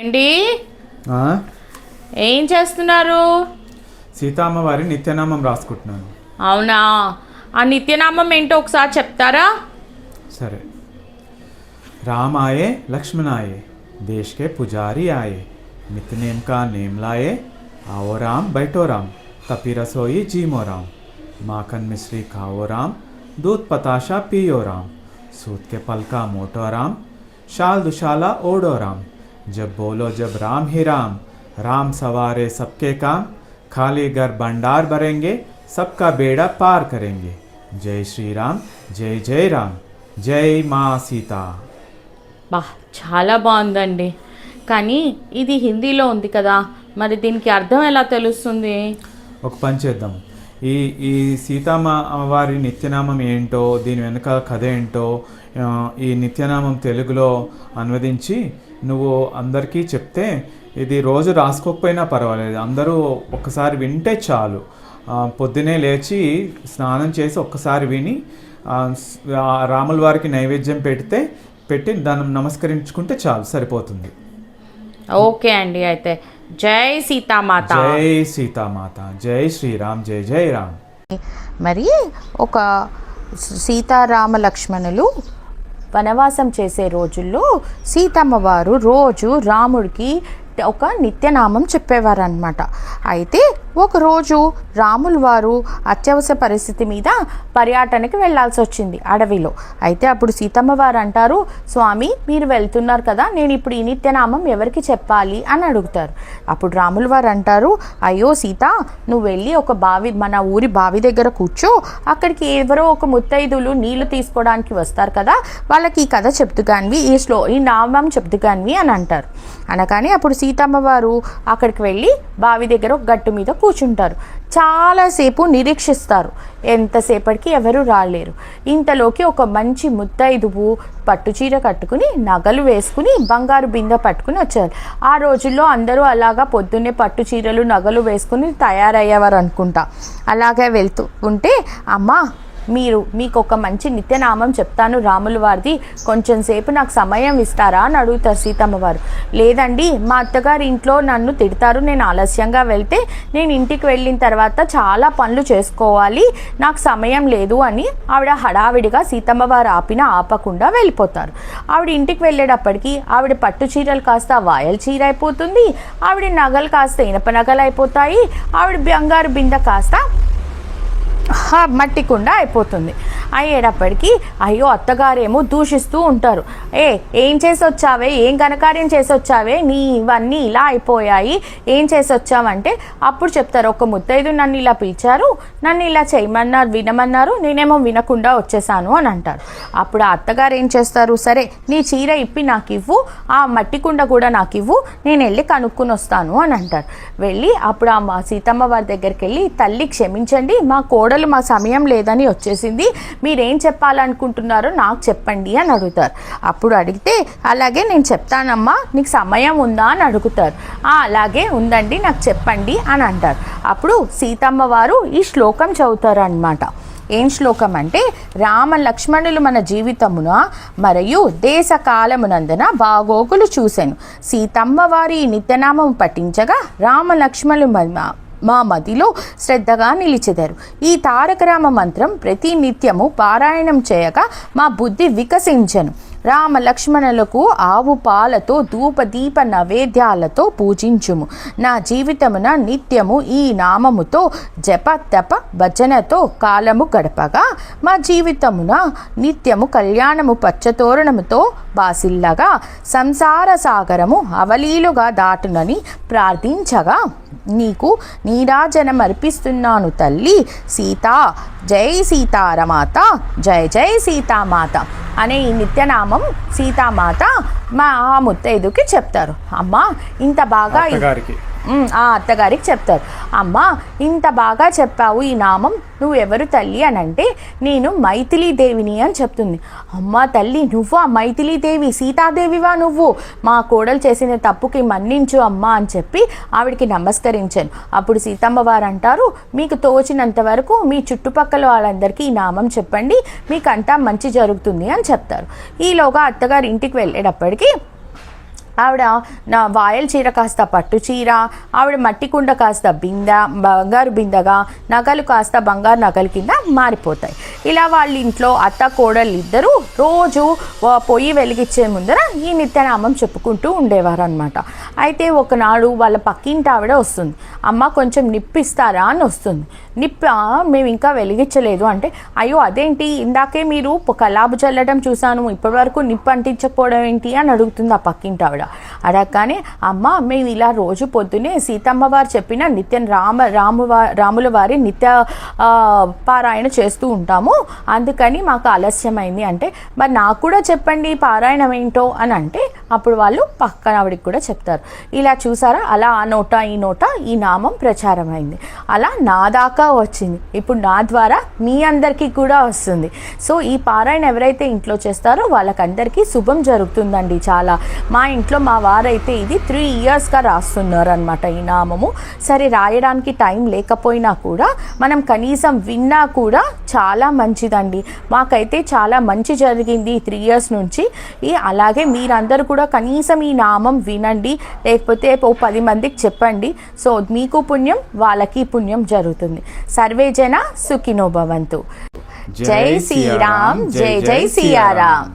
ఏంటి ఏం చేస్తున్నారు? సీతామ్మవారి నిత్యనామం రాసుకుంటున్నాను. అవునా? ఆ నిత్యనామం ఏంటో ఒకసారి చెప్తారా? సరే. राम आए लक्ष्मण आए देश के पुजारी आए नित्यनेम का नेम लाए आओ राम बैठो राम तपी रसोई जीमो राम माखन मिश्री खाओ राम दूध पताशा पियो राम सूत के पल का मोटो राम शाल दुशाला ओढ़ो राम जब बोलो जब राम ही राम राम सवारे सबके काम खाली घर भंडार भरेंगे सबका बेड़ा पार करेंगे जय श्री राम जय जय राम जय माँ सीता. బా చాలా బాగుందండి. కానీ ఇది హిందీలో ఉంది కదా, మరి దీనికి అర్థం ఎలా తెలుస్తుంది? ఒక పని చేద్దాం. ఈ ఈ సీతమ్మ వారి నిత్యనామం ఏంటో, దీని వెనక కథ ఏంటో ఈ నిత్యనామం తెలుగులో అనువదించి నువ్వు అందరికీ చెప్తే, ఇది రోజు రాసుకోకపోయినా పర్వాలేదు, అందరూ ఒక్కసారి వింటే చాలు. పొద్దునే లేచి స్నానం చేసి ఒక్కసారి విని రాముల వారికి నైవేద్యం పెట్టి దాన్ని నమస్కరించుకుంటే చాలు, సరిపోతుంది. ఓకే అండి, అయితే జై సీతామాత. జై సీతామాత. జై శ్రీరామ్. జై జై రామ్. మరి ఒక సీతారామ లక్ష్మణులు వనవాసం చేసే రోజుల్లో సీతమ్మ వారు రోజు రాముడికి ఒక నిత్యనామం చెప్పేవారు అనమాట. అయితే ఒకరోజు రాములు వారు అత్యవసర పరిస్థితి మీద పర్యటనకి వెళ్ళాల్సి వచ్చింది అడవిలో. అయితే అప్పుడు సీతమ్మ వారు అంటారు, స్వామి మీరు వెళ్తున్నారు కదా, నేను ఇప్పుడు ఈ నిత్యనామం ఎవరికి చెప్పాలి అని అడుగుతారు. అప్పుడు రాములు వారు అంటారు, అయ్యో సీత, నువ్వు వెళ్ళి ఒక బావి, మన ఊరి బావి దగ్గర కూర్చో, అక్కడికి ఎవరో ఒక ముత్తైదులు నీళ్లు తీసుకోవడానికి వస్తారు కదా, వాళ్ళకి ఈ కథ చెప్తూ కానివి, ఈ నామం చెప్తూ కానివి అని అంటారు. అనగానే అప్పుడు సీతమ్మ వారు అక్కడికి వెళ్ళి బావి దగ్గర ఒక గట్టు మీద కూర్చుంటారు. చాలాసేపు నిరీక్షిస్తారు, ఎంతసేపటికి ఎవరు రాలేరు. ఇంతలోకి ఒక మంచి ముత్తైదువు పట్టుచీర కట్టుకుని, నగలు వేసుకుని, బంగారు బిందె పట్టుకుని వచ్చారు. ఆ రోజుల్లో అందరూ అలాగా పొద్దున్నే పట్టు చీరలు నగలు వేసుకుని తయారయ్యేవారు అనుకుంటా. అలాగే వెళ్తూ ఉంటే, అమ్మా మీకు ఒక మంచి నిత్యనామం చెప్తాను రాముల వారిది, కొంచెం సేపు నాకు సమయం ఇస్తారా అని అడుగుతారు సీతమ్మ వారు. లేదండి, మా అత్తగారి ఇంట్లో నన్ను తిడతారు, నేను ఆలస్యంగా వెళ్తే నేను ఇంటికి వెళ్ళిన తర్వాత చాలా పనులు చేసుకోవాలి, నాకు సమయం లేదు అని ఆవిడ హడావిడిగా సీతమ్మ వారు ఆపకుండా వెళ్ళిపోతారు. ఆవిడ ఇంటికి వెళ్ళేటప్పటికి ఆవిడ పట్టు చీరలు కాస్త వాయల్ చీర అయిపోతుంది, ఆవిడ నగలు కాస్త ఇనప నగలు అయిపోతాయి, ఆవిడ బంగారు బిందె కాస్త మట్టి కుండ అయిపోతుంది. అయ్యేటప్పటికి అయ్యో అత్తగారేమో దూషిస్తూ ఉంటారు, ఏం చేసి వచ్చావే, ఏం ఘనకార్యం చేసి వచ్చావే, నీ ఇవన్నీ ఇలా అయిపోయాయి, ఏం చేసి వచ్చావంటే అప్పుడు చెప్తారు, ఒక ముత్తైదు నన్ను ఇలా పిలిచారు, నన్ను ఇలా చేయమన్నారు, వినమన్నారు, నేనేమో వినకుండా వచ్చేసాను అని అంటారు. అప్పుడు ఆ అత్తగారు ఏం చేస్తారు, సరే నీ చీర ఇప్పి నాకు ఇవ్వు, ఆ మట్టి కుండ కూడా నాకు ఇవ్వు, నేను వెళ్ళి కనుక్కుని వస్తాను అని అంటారు. వెళ్ళి అప్పుడు ఆ సీతమ్మ వారి దగ్గరికి వెళ్ళి, తల్లి క్షమించండి, మా కోడలు మా సమయం లేదని వచ్చేసింది, మీరేం చెప్పాలనుకుంటున్నారో నాకు చెప్పండి అని అడుగుతారు. అప్పుడు అడిగితే, అలాగే నేను చెప్తానమ్మా, నీకు సమయం ఉందా అని అడుగుతారు. అలాగే ఉందండి, నాకు చెప్పండి అని అంటారు. అప్పుడు సీతమ్మ వారు ఈ శ్లోకం చదువుతారు అన్నమాట. ఏం శ్లోకం అంటే, రామ లక్ష్మణులు మన జీవితమున మరియు దేశ కాలమునందున బాగోగులు చూసెను, సీతమ్మ వారి నిత్యనామం పఠించగా రామ లక్ష్మణులు మా మదిలో శ్రద్ధగా నిలిచెదరు. ఈ తారక రామ మంత్రం ప్రతి నిత్యము పారాయణం చేయగా మా బుద్ధి వికసించెను. రామ లక్ష్మణులకు ఆవు పాలతో ధూపదీప నైవేద్యాలతో పూజించుము. నా జీవితమున నిత్యము ఈ నామముతో జప తప భజనతో కాలము గడపగా మా జీవితమున నిత్యము కళ్యాణము పచ్చతోరణముతో బాసిల్లగా సంసార సాగరము అవలీలుగా దాటునని ప్రార్థించగా నీకు నీరాజనం అర్పిస్తున్నాను తల్లి సీతా. జై సీతారమాత. జై జై సీతామాత అనే ఈ నిత్యనామం సీతామాత మా ముత్తైదుకి చెప్తారు. అమ్మా ఇంత బాగా ఆ అత్తగారికి చెప్తారు, అమ్మా ఇంత బాగా చెప్పావు ఈ నామం, నువ్వు ఎవరు తల్లి అని అంటే, నేను మైథిలీదేవిని అని చెప్తుంది. అమ్మ తల్లి నువ్వా మైథిలీదేవి, సీతాదేవివా నువ్వు, మా కోడలు చేసిన తప్పుకి మన్నించు అమ్మ అని చెప్పి ఆవిడికి నమస్కరించాను. అప్పుడు సీతమ్మ వారు అంటారు, మీకు తోచినంత వరకు మీ చుట్టుపక్కల వాళ్ళందరికీ ఈ నామం చెప్పండి, మీకంతా మంచి జరుగుతుంది అని చెప్తారు. ఈలోగా అత్తగారు ఇంటికి వెళ్ళేటప్పటికి ఆవిడ నా వాయల్ చీర కాస్త పట్టు చీర, ఆవిడ మట్టి కుండ కాస్త బంగారు బిందగా, నగలు కాస్త బంగారు నగల కింద మారిపోతాయి. ఇలా వాళ్ళ ఇంట్లో అత్త కోడళ్ళు ఇద్దరు రోజు పొయ్యి వెలిగించే ముందర ఈ నిత్యనామం చెప్పుకుంటూ ఉండేవారు అనమాట. అయితే ఒకనాడు వాళ్ళ పక్కింటి ఆవిడ వస్తుంది. అమ్మ కొంచెం నిప్పిస్తారా అని వస్తుంది. మేము ఇంకా వెలిగించలేదు అంటే, అయ్యో అదేంటి ఇందాకే మీరు కల్లాపు చల్లడం చూశాను, ఇప్పటి వరకు నిప్పు అంటించకపోవడం ఏంటి అని అడుగుతుంది ఆ పక్కింటి ఆవిడ. అడగగానే, అమ్మ మేము ఇలా రోజు పొద్దునే సీతమ్మ వారు చెప్పిన నిత్యం రాముల వారి నిత్య పారాయణ చేస్తూ ఉంటాము, అందుకని మాకు ఆలస్యమైంది అంటే, మరి నాకు కూడా చెప్పండి పారాయణం ఏంటో అని అంటే, అప్పుడు వాళ్ళు పక్కన ఆవిడికి కూడా చెప్తారు. ఇలా చూసారా, అలా ఆ నోట ఈ నోట ఈ నామం ప్రచారమైంది. అలా నా దాకా వచ్చింది, ఇప్పుడు నా ద్వారా మీ అందరికీ కూడా వస్తుంది. సో ఈ పారాయణ ఎవరైతే ఇంట్లో చేస్తారో వాళ్ళకందరికీ శుభం జరుగుతుందండి. చాలా మా ఇంట్లో మా వారైతే ఇది 3 yearsగా రాస్తున్నారు అనమాట ఈ నామము. సరే రాయడానికి టైం లేకపోయినా కూడా మనం కనీసం విన్నా కూడా చాలా మంచిదండి. మాకైతే చాలా మంచి జరిగింది 3 years నుంచి. అలాగే మీరందరూ కూడా కనీసం ఈ నామం వినండి, లేకపోతే 10 మందికి చెప్పండి. సో మీకు పుణ్యం, వాళ్ళకి పుణ్యం జరుగుతుంది. సర్వే జన సుఖినో భవంతు. జై శ్రీరామ్, జై జై సియారామ్.